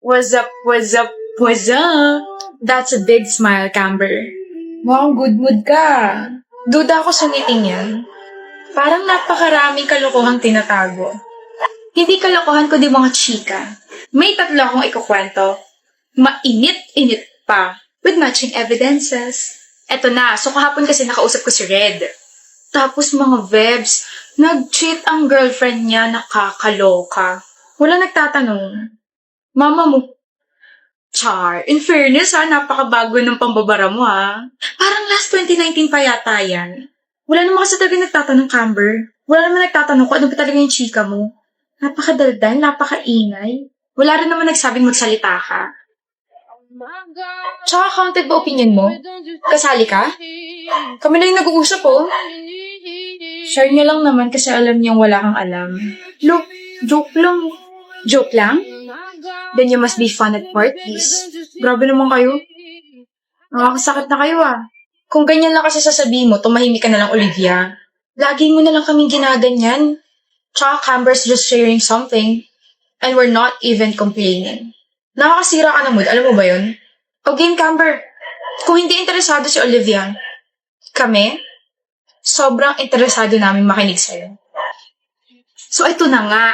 What's up, what's up, what's up? That's a big smile, Camber. Mukhang good mood ka. Duda ako sa meeting yan. Parang napakaraming kalokohang tinatago. Hindi kalokohan kundi mga chika. May tatlo akong ikukwento. Mainit-init pa. With matching evidences. Eto na, so kahapon kasi nakausap ko si Red. Tapos mga vebs, nag-cheat ang girlfriend niya, nakakaloka. Wala nagtatanong. Mama mo. Char, in fairness ha, napakabago ng pambabara mo ha. Parang last 2019 pa yata yan. Wala naman kasi talaga nagtatanong, Camber. Wala naman nagtatanong kung ano ba talaga yung chika mo. Napakadaldal, napakaingay. Wala rin naman nagsabing magsalita ka. Tsaka counted ba opinion mo? Kasali ka? Kami na yung nag-uusap oh. Share niya lang naman kasi alam niyang wala kang alam. Look, joke lang. Joke lang? Then you must be fun at parties. Grabe naman kayo. Nakakasakit na kayo ah. Kung ganyan lang kasi sasabihin mo, tumahimik ka na lang, Olivia. Lagi mo na lang kaming ginaganyan. Tsaka Camber's just sharing something. And we're not even complaining. Nakakasira ka na mood, alam mo ba yun? O game, Camber. Kung hindi interesado si Olivia, kami, sobrang interesado namin makinig sa'yo. So ito na nga.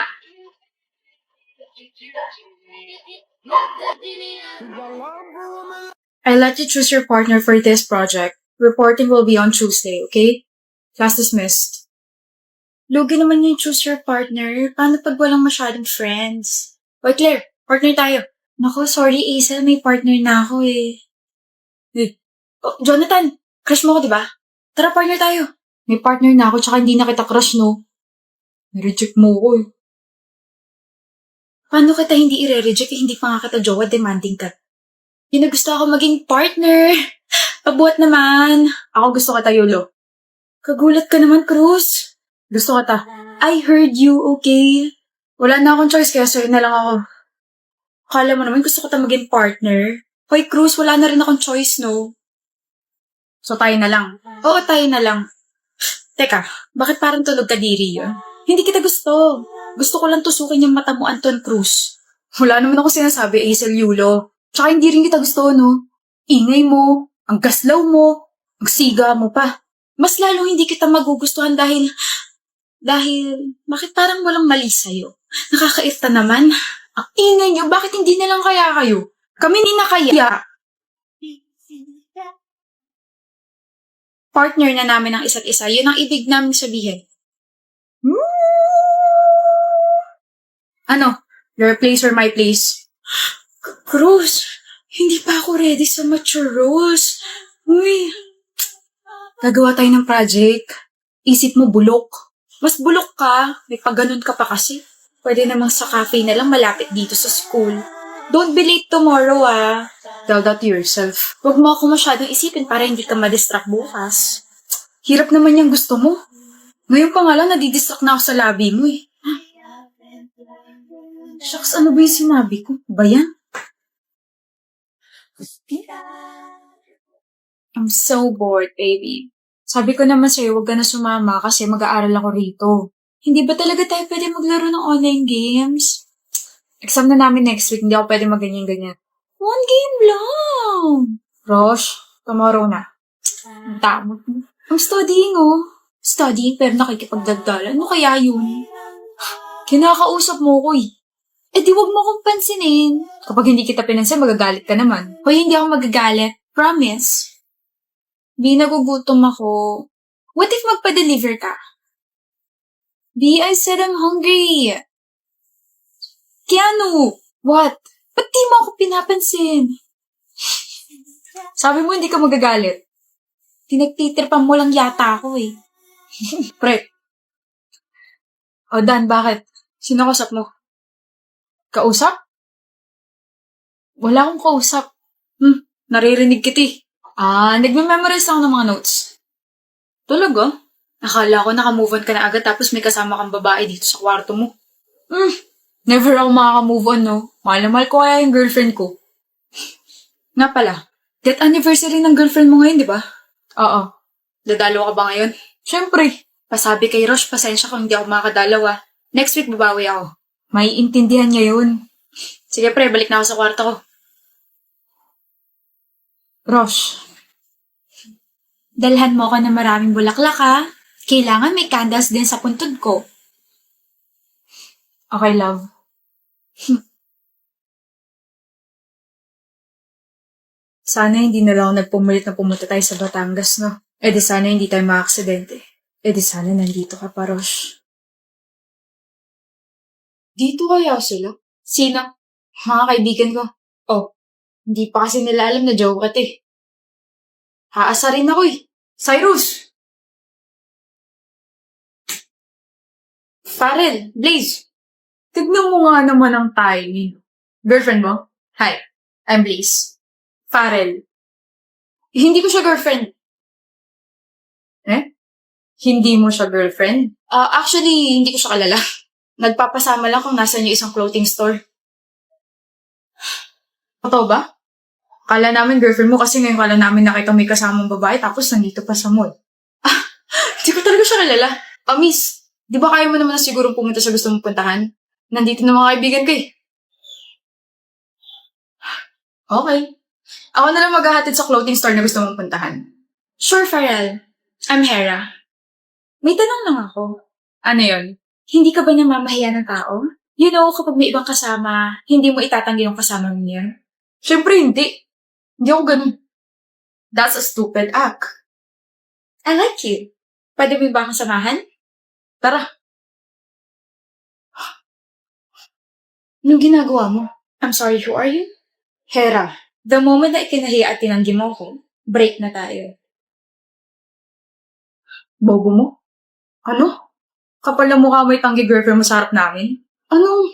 I'll let you choose your partner for this project. Reporting will be on Tuesday, okay? Class dismissed. Lugi naman yung choose your partner. Paano pag walang masyadong friends? Oy, Claire, partner tayo. Naku, sorry, Aisel, may partner na ako eh. Oh, Jonathan, crush mo ko, diba? Tara, partner tayo. May partner na ako, tsaka hindi na kita crush, no? Nireject mo ko eh. Paano kita hindi i-reject eh, hindi pa nga kita jowa, demanding ka. Hindi na gusto ako maging partner. Pabuhat naman. Ako gusto kita, Yolo. Kagulat ka naman, Cruz. Gusto kita. I heard you, okay? Wala na akong choice, kaya sa'yo na lang ako. Akala mo naman gusto kita maging partner. Hoy, Cruz, wala na rin akong choice, no? So, tayo na lang. Oo, tayo na lang. Teka, bakit parang tunog ka diri yun? Hindi kita gusto. Gusto ko lang tusukin yung mata mo, Anton Cruz. Wala naman ako sinasabi, Aisel Yulo. Tsaka hindi rin kita gusto, no? Ingay mo, ang gaslaw mo, ang siga mo pa. Mas lalo hindi kita magugustuhan dahil, bakit parang walang mali sa'yo? Nakakairta naman. Ang ingay niyo, bakit hindi na lang kaya kayo? Kami ni na kaya. Partner na namin ang isa't isa. Yun ang ibig namin sabihin. Ano? Your place or my place? Cruz, hindi pa ako ready sa mature roles. Uy. Gagawa tayo ng project. Isip mo bulok. Mas bulok ka. May pagganon ka pa kasi. Pwede namang sa cafe na lang malapit dito sa school. Don't be late tomorrow ah. Tell that to yourself. Huwag mo ako masyadong isipin para hindi ka ma-distract bukas. Hirap naman yung gusto mo. Ngayon pa nga lang nadidistract na ako sa labi mo eh. Shucks, ano ba yung sinabi ko? Ba yan? I'm so bored, baby. Sabi ko naman sa'yo, huwag ka na sumama kasi mag-aaral ako rito. Hindi ba talaga tayo pwede maglaro ng online games? Exam na namin next week, hindi ako pwede mag-ganyan-ganyan. One game lang! Rosh, tomorrow na. Ang tamot mo. I'm studying oh. Studying pero nakikipagdagdalan. Ano kaya yun? Kinakausap mo ko eh. Eh di wag mo akong pansinin. Kapag hindi kita pinansin, magagalit ka naman. Hoy, hindi ako magagalit. Promise. B, nagugutom ako. What if magpa-deliver ka? B, I said I'm hungry. Keanu, what? Ba't di mo ako pinapansin? Sabi mo hindi ka magagalit. Tinagtitirpan mo lang yata ako eh. Pre. O Dan, bakit? Sino kausap mo? Kausap? Wala akong kausap. Naririnig kita eh. Nagme-memorize ako ng mga notes. Talaga? Akala ko naka-move on ka na agad tapos may kasama kang babae dito sa kwarto mo. Never ako makaka-move on, no? Mahal na mahal ko kaya yung girlfriend ko. Nga pala, death anniversary ng girlfriend mo ngayon, di ba? Oo. Dadalo ka ba ngayon? Siyempre. Pasabi kay Rosh, pasensya kung hindi ako makakadalaw ah. Next week babawi ako. May intindihan niya yun. Sige pre, balik na ako sa kwarto ko. Rosh, dalhan mo ako ng maraming bulaklak ha. Kailangan may candles din sa puntod ko. Okay, love. Sana hindi na lang nagpumulit na pumunta tayo sa Batangas, no? E di sana hindi tayo maaksidente. E di sana nandito ka pa, Rosh. Dito kaya sila? Sino? Mga kaibigan ko. Oh, hindi pa kasi nila alam na joke ka eh. Haasa rin ako eh. Cyrus! Farrell, Blaze. Tignan mo nga naman ang timing. Girlfriend mo? Hi, I'm Blaze. Farrell. Hindi ko siya girlfriend. Hindi mo siya girlfriend? Actually, hindi ko siya kalala. Nagpapasama lang kung nasan yung isang clothing store. Totoo ba? Kala namin girlfriend mo kasi ngayon kala namin nakita may kasamang babae tapos nandito pa sa mall. Hindi ko talaga siya kalala. Miss, di ba kaya mo naman na sigurong pumunta sa gusto mong puntahan? Nandito na mga kaibigan ko eh. Okay. Ako na lang maghahatid sa clothing store na gusto mong puntahan. Sure, Farrell. I'm Hera. May tanong lang ako. Ano yon? Hindi ka ba namamahiya ng tao? You know, kapag may ibang kasama, hindi mo itatanggi yung kasama mo niya? Siyempre hindi. Hindi ako ganun. That's a stupid act. I like you. Pwede mo ba akong samahan? Tara. Anong ginagawa mo? I'm sorry, who are you? Hera. The moment na ikinahiya at tinanggi mo ko, break na tayo. Bobo mo? Ano? Kapal na mukha mo itanggi girlfriend mo sa harap namin? Ano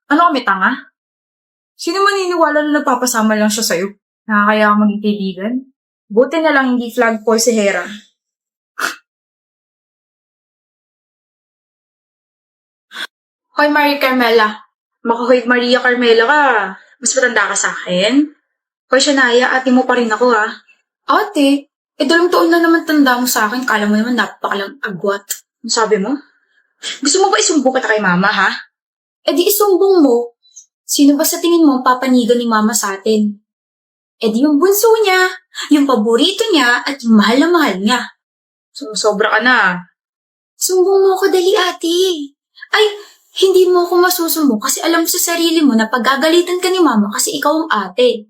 kami tanga? Sino maniniwala na nagpapasama lang siya sa'yo? Nakakaya kang maging kaibigan? Buti na lang hindi flag for si Hera. Hoy, Maria Carmela. Hoy, Maria Carmela ka. Mas matanda ka sa akin? Hoy, Shania, ate mo pa rin ako ha. Ate? 2 taon na naman tanda mo sa akin. Kala mo naman napakalang agwat. Ano sabi mo? Gusto mo ba isumbong kita kay mama ha? Di isumbong mo. Sino ba sa tingin mo ang papanigan ni mama sa atin? Di yung bunso niya, yung paborito niya, at yung mahal na mahal niya. Sobra ka na. Sumbong mo ako dali, ate. Ay, hindi mo ako masusumbong kasi alam mo sa sarili mo na paggagalitan ka ni mama kasi ikaw ang ate.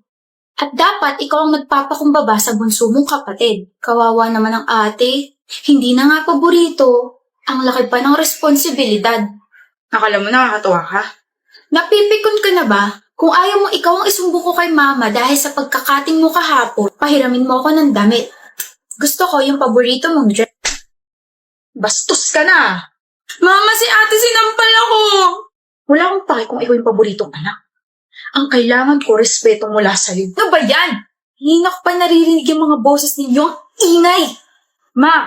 At dapat ikaw ang nagpapakumbaba sa bunso mong kapatid. Kawawa naman ang ate. Hindi na nga paborito. Ang laki pa ng responsibilidad. Akala mo nakakatuwa ka? Napipikon ka na ba? Kung ayaw mo ikaw ang isumbong ko kay mama dahil sa pagkakating mo kahapon, pahiramin mo ako ng damit. Gusto ko yung paborito mong dress. Bastos ka na! Mama, si ate sinampal ako! Wala akong pake kung ikaw yung paboritong anak. Ang kailangan ko, respeto mula sa'yo. Ano ba yan? Hindi na ko pa naririnig yung mga boses ninyo. Ang ingay! Ma,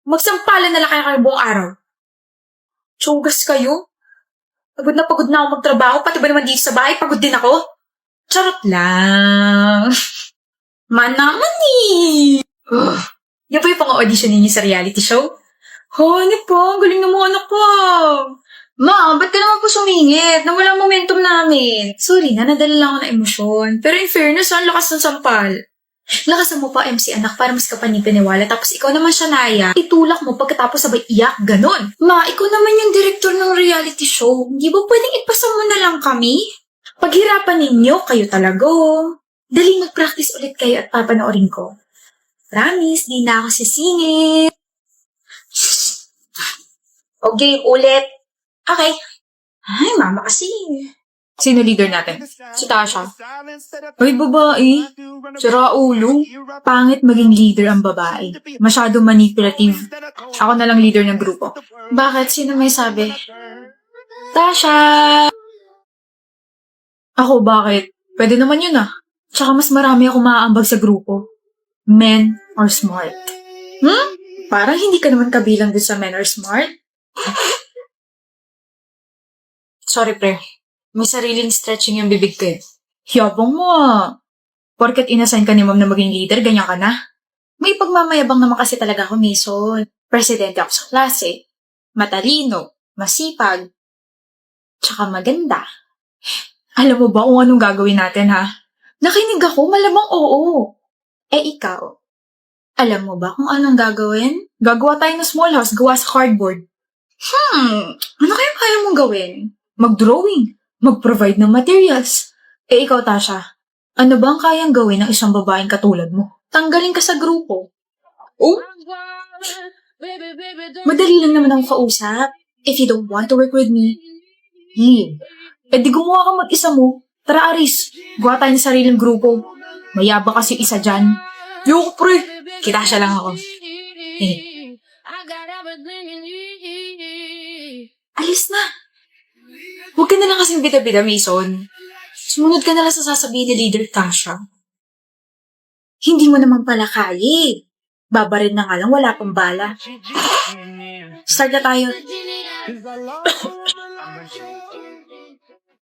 magsampalan na lang kayo buong araw. Tsugas kayo? Pagod na ako magtrabaho, pati ba naman dito sa bahay, pagod din ako? Charot lang. Manaman eh. Yan po yung pang-audition ninyo sa reality show? Honey po, galing na mga anak ko. Ma, ba't ka naman po sumingit? Nawala momentum namin. Sorry na, nadala lang ako ng emosyon. Pero in fairness, ang lakas ng sampal. Lakasan mo pa MC anak para mas kapanipaniwala tapos ikaw naman siya naya. Itulak mo pagkatapos sabay iyak, ganon. Ma, ikaw naman yung director ng reality show. Hindi ba pwedeng ipasa mo na lang kami? Paghirapan ninyo, kayo talaga. Daling mag-practice ulit kayo at papanoorin ko. Promise, di na ako sisingit. Okay, ulit. Okay. Ay, mama kasi. Sino leader natin? Si Tasha. Ay, babae. Sira ulo. Pangit maging leader ang babae. Masyado manipulative. Ako na lang leader ng grupo. Bakit? Sino may sabi? Tasha! Ako, bakit? Pwede naman yun ah. Tsaka mas marami ako maaambag sa grupo. Men or smart. Parang hindi ka naman kabilang din sa men or smart. Sorry, pre. May sariling stretching yung bibig ko eh. Yabang mo ah. Porket inassign ka ni ma'am na maging leader, ganyan ka na. May pagmamayabang naman kasi talaga ako, Mason. Presidente ako sa klase. Matalino, masipag, tsaka maganda. Alam mo ba kung anong gagawin natin, ha? Nakinig ako, malamang oo. Ikaw, alam mo ba kung anong gagawin? Gagawa tayo ng small house gawa sa cardboard. Ano kaya kaya mong gawin? Mag-drawing, mag-provide ng materials. Ikaw, Tasha, ano ba ang kayang gawin ng isang babaeng katulad mo? Tanggalin ka sa grupo. Oh, madali lang naman ako kausap. If you don't want to work with me, leave. Di gumawa ka mag-isa mo. Tara, Aris. Gawa tayo ng sariling grupo. Mayaba kasi isa dyan. Yung pre. Kita siya lang ako. Alis na. Huwag ka na lang kasing bida-bida, Mason. Sumunod ka na lang sa sasabihin ni Leader Tasha. Hindi mo naman pala kaya. Babarin na nga lang, wala pang bala. Start na tayo.